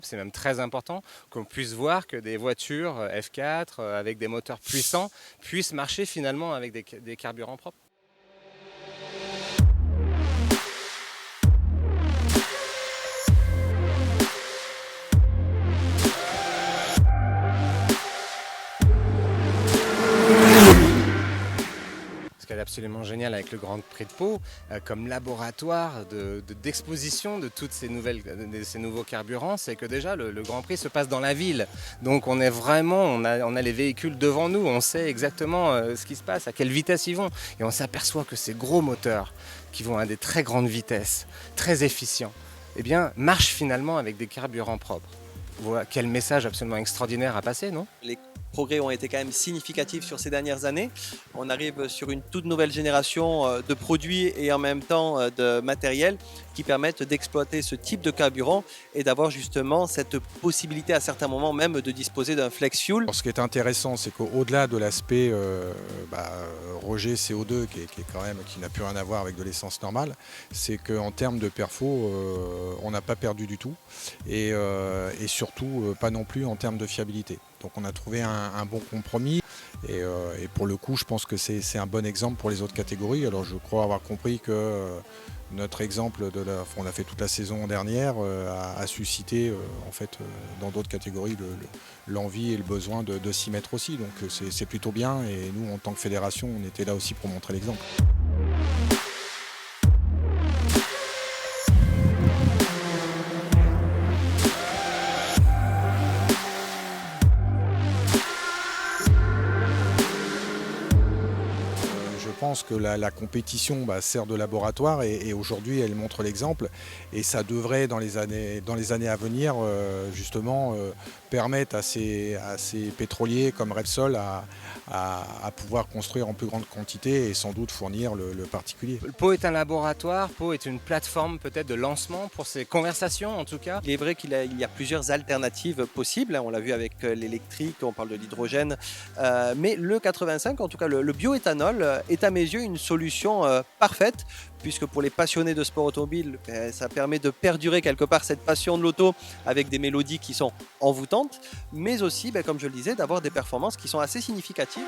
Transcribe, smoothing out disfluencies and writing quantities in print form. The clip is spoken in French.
C'est même très important qu'on puisse voir que des voitures F4 avec des moteurs puissants puissent marcher finalement avec des carburants propres. Ce qui est absolument génial avec le Grand Prix de Pau, comme laboratoire d'exposition de toutes ces nouveaux carburants, c'est que déjà le Grand Prix se passe dans la ville. Donc on est vraiment, on a les véhicules devant nous, on sait exactement ce qui se passe, à quelle vitesse ils vont. Et on s'aperçoit que ces gros moteurs qui vont à des très grandes vitesses, très efficients, eh bien, marchent finalement avec des carburants propres. Voilà, quel message absolument extraordinaire à passer, non ? Les progrès ont été quand même significatifs sur ces dernières années. On arrive sur une toute nouvelle génération de produits et en même temps de matériel qui permettent d'exploiter ce type de carburant et d'avoir justement cette possibilité à certains moments même de disposer d'un flex fuel. Alors, ce qui est intéressant, c'est qu'au-delà de l'aspect rejet CO2 qui n'a plus rien à voir avec de l'essence normale, c'est qu'en termes de perfo, on n'a pas perdu du tout et surtout pas non plus en termes de fiabilité. Donc on a trouvé un bon compromis et pour le coup je pense que c'est un bon exemple pour les autres catégories. Alors je crois avoir compris que notre exemple, on l'a fait toute la saison dernière, a suscité dans d'autres catégories l'envie et le besoin de s'y mettre aussi. Donc c'est plutôt bien et nous en tant que fédération on était là aussi pour montrer l'exemple. Je pense que la compétition sert de laboratoire et aujourd'hui elle montre l'exemple et ça devrait dans les années à venir justement permettre à ces pétroliers comme Repsol à pouvoir construire en plus grande quantité et sans doute fournir le particulier. Pau est un laboratoire, Pau est une plateforme peut-être de lancement pour ces conversations en tout cas. Il est vrai qu'il y a plusieurs alternatives possibles, on l'a vu avec l'électrique, on parle de l'hydrogène, mais le 85, en tout cas le bioéthanol, est à mes yeux une solution parfaite, puisque pour les passionnés de sport automobile, ça permet de perdurer quelque part cette passion de l'auto avec des mélodies qui sont envoûtantes, mais aussi, comme je le disais, d'avoir des performances qui sont assez significatives.